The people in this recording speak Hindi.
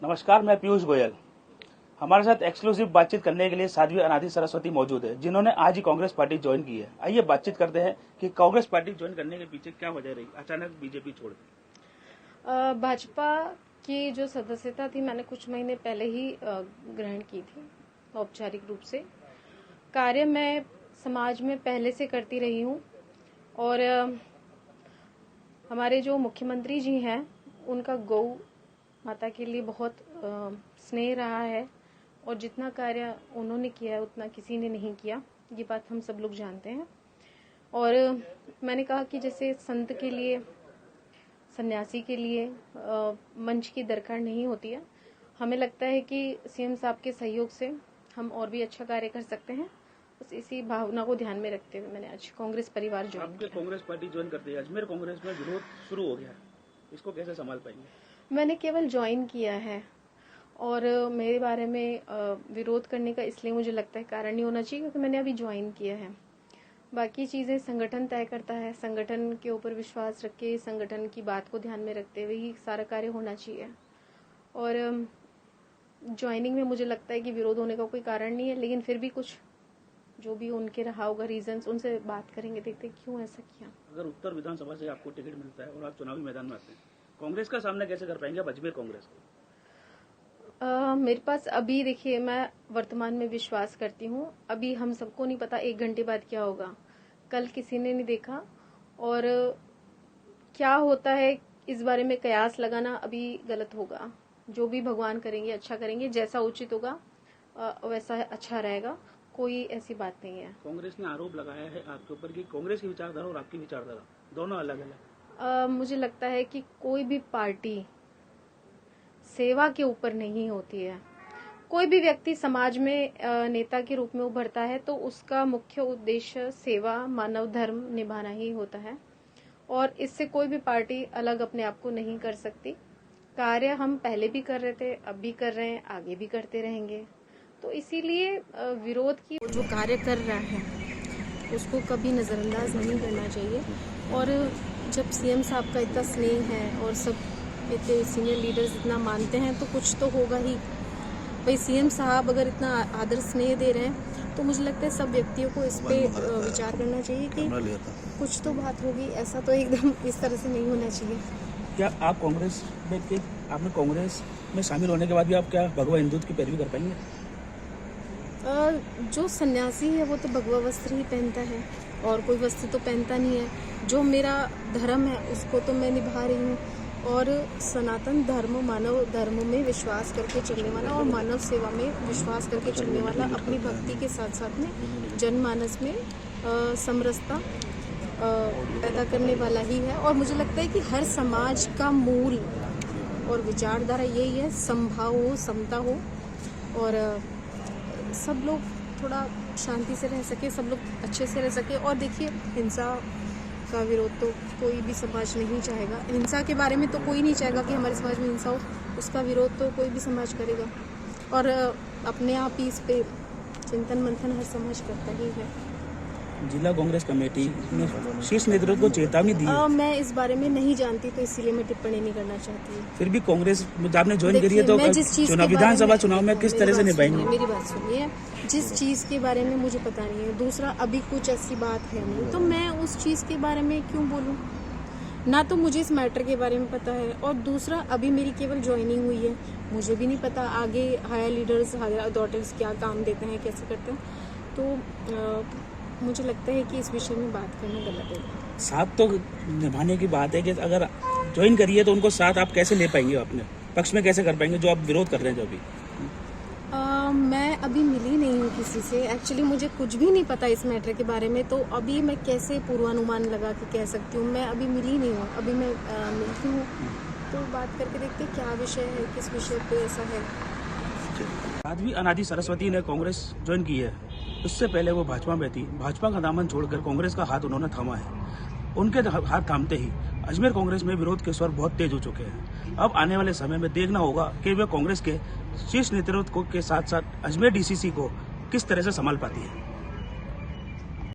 नमस्कार, मैं पीयूष गोयल। हमारे साथ एक्सक्लूसिव बातचीत करने के लिए साध्वी अनादि सरस्वती मौजूद है, जिन्होंने आज ही कांग्रेस पार्टी ज्वाइन की है। आइए बातचीत करते हैं कि कांग्रेस पार्टी ज्वाइन करने के पीछे क्या वजह रही, अचानक बीजेपी छोड़ दी। भाजपा की जो सदस्यता थी मैंने कुछ महीने पहले ही ग्रहण की थी औपचारिक रूप से। कार्य मैं समाज में पहले से करती रही हूँ और हमारे जो मुख्यमंत्री जी हैं उनका गौ माता के लिए बहुत स्नेह रहा है और जितना कार्य उन्होंने किया है उतना किसी ने नहीं किया, ये बात हम सब लोग जानते हैं। और मैंने कहा कि जैसे संत के लिए, सन्यासी के लिए मंच की दरकार नहीं होती है, हमें लगता है कि सीएम साहब के सहयोग से हम और भी अच्छा कार्य कर सकते हैं। बस इसी भावना को ध्यान में रखते हुए मैंने आज कांग्रेस परिवार ज्वाइन किया। कांग्रेस पार्टी ज्वाइन करते हैं, अजमेर कांग्रेस में विरोध शुरू हो गया, इसको कैसे संभाल पाएंगे? मैंने केवल ज्वाइन किया है और मेरे बारे में विरोध करने का इसलिए मुझे लगता है कारण नहीं होना चाहिए क्योंकि मैंने अभी ज्वाइन किया है। बाकी चीज़ें संगठन तय करता है, संगठन के ऊपर विश्वास रख के, संगठन की बात को ध्यान में रखते हुए ही सारा कार्य होना चाहिए। और ज्वाइनिंग में मुझे लगता है कि विरोध होने का कोई कारण नहीं है, लेकिन फिर भी कुछ जो भी उनके रहा होगा रीजंस, उनसे बात करेंगे, देखते हैं क्यों ऐसा किया। अगर उत्तर विधानसभा से आपको टिकट मिलता है और आप चुनावी मैदान में आते हैं, कांग्रेस का सामना कैसे कर पाएंगे आप अजमेर कांग्रेस को? मेरे पास अभी देखिए, मैं वर्तमान में विश्वास करती हूँ। अभी हम सबको नहीं पता 1 घंटे बाद क्या होगा, कल किसी ने नहीं देखा। और क्या होता है इस बारे में कयास लगाना अभी गलत होगा। जो भी भगवान करेंगे अच्छा करेंगे, जैसा उचित होगा वैसा अच्छा रहेगा, कोई ऐसी बात नहीं है। कांग्रेस ने आरोप लगाया है आपके ऊपर कि कांग्रेस की विचारधारा और आपकी विचारधारा दोनों अलग अलग। मुझे लगता है कि कोई भी पार्टी सेवा के ऊपर नहीं होती है। कोई भी व्यक्ति समाज में नेता के रूप में उभरता है तो उसका मुख्य उद्देश्य सेवा, मानव धर्म निभाना ही होता है और इससे कोई भी पार्टी अलग अपने आप को नहीं कर सकती। कार्य हम पहले भी कर रहे थे, अब भी कर रहे हैं, आगे भी करते रहेंगे। तो इसीलिए विरोध की जो कार्य कर रहा है उसको कभी नज़रअंदाज नहीं करना चाहिए। और जब सीएम साहब का इतना स्नेह है और सब इतने सीनियर लीडर्स इतना मानते हैं तो कुछ तो होगा ही। भाई सीएम साहब अगर इतना आदर स्नेह दे रहे हैं तो मुझे लगता है सब व्यक्तियों को इस पे विचार करना चाहिए कि कुछ तो बात होगी, ऐसा तो एकदम इस तरह से नहीं होना चाहिए। क्या आप कांग्रेस में आपने कांग्रेस में शामिल होने के बाद भी आप क्या भगवा हिंदुत्व की पैरवी कर पाएंगे? जो सन्यासी है वो तो भगवा वस्त्र ही पहनता है और कोई वस्त्र तो पहनता नहीं है। जो मेरा धर्म है उसको तो मैं निभा रही हूँ और सनातन धर्म, मानव धर्म में विश्वास करके चलने वाला और मानव सेवा में विश्वास करके चलने वाला अपनी भक्ति के साथ साथ में जनमानस में समरसता पैदा करने वाला ही है। और मुझे लगता है कि हर समाज का मूल और विचारधारा यही है, समभाव हो, समता हो और सब लोग थोड़ा शांति से रह सके, सब लोग अच्छे से रह सके। और देखिए, हिंसा का विरोध तो कोई भी समाज नहीं चाहेगा। हिंसा के बारे में तो कोई नहीं चाहेगा कि हमारे समाज में हिंसा हो, उसका विरोध तो कोई भी समाज करेगा और अपने आप ही इस पे चिंतन मंथन हर समाज करता ही है। जिला कांग्रेस कमेटी ने शीर्ष नेतृत्व को चेतावनी दी है। मैं इस बारे में नहीं जानती तो इसीलिए मैं टिप्पणी नहीं करना चाहती। फिर भी कांग्रेस आपने ज्वाइन करी है तो विधानसभा चुनाव में किस तरह से निभाएंगे? मेरी बात सुनिए, जिस चीज़ के बारे में मुझे पता नहीं है, दूसरा अभी कुछ ऐसी बात है नहीं तो मैं उस चीज़ के बारे में क्यों बोलूँ। ना तो मुझे इस मैटर के बारे में पता है और दूसरा अभी मेरी केवल ज्वाइनिंग हुई है, मुझे भी नहीं पता आगे हायर लीडर्स, हायर अथॉरिटीज़ क्या काम देते हैं, कैसे करते हैं। तो मुझे लगता है कि इस विषय में बात करना गलत है। साथ तो निभाने की बात है कि अगर ज्वाइन करिए तो उनको साथ आप कैसे ले पाएंगे, अपने पक्ष में कैसे कर पाएंगे जो आप विरोध कर रहे हैं? जो अभी मैं अभी मिली नहीं हूँ किसी से, एक्चुअली मुझे कुछ भी नहीं पता इस मैटर के बारे में, तो अभी मैं कैसे पूर्वानुमान लगा के कह सकती हूँ। मैं अभी मिली नहीं हूँ, अभी मैं मिलती हूँ तो बात करके देखते हैं क्या विषय है, किस विषय पे ऐसा है। साध्वी अनादि सरस्वती ने कांग्रेस ज्वाइन की है, उससे पहले वो भाजपा में थी। भाजपा का दामन छोड़कर कांग्रेस का हाथ उन्होंने थामा है। उनके हाथ थामते ही अजमेर कांग्रेस में विरोध के स्वर बहुत तेज हो चुके हैं। अब आने वाले समय में देखना होगा कि वे कांग्रेस के शीर्ष नेतृत्व के साथ साथ अजमेर डीसीसी को किस तरह से संभाल पाती है।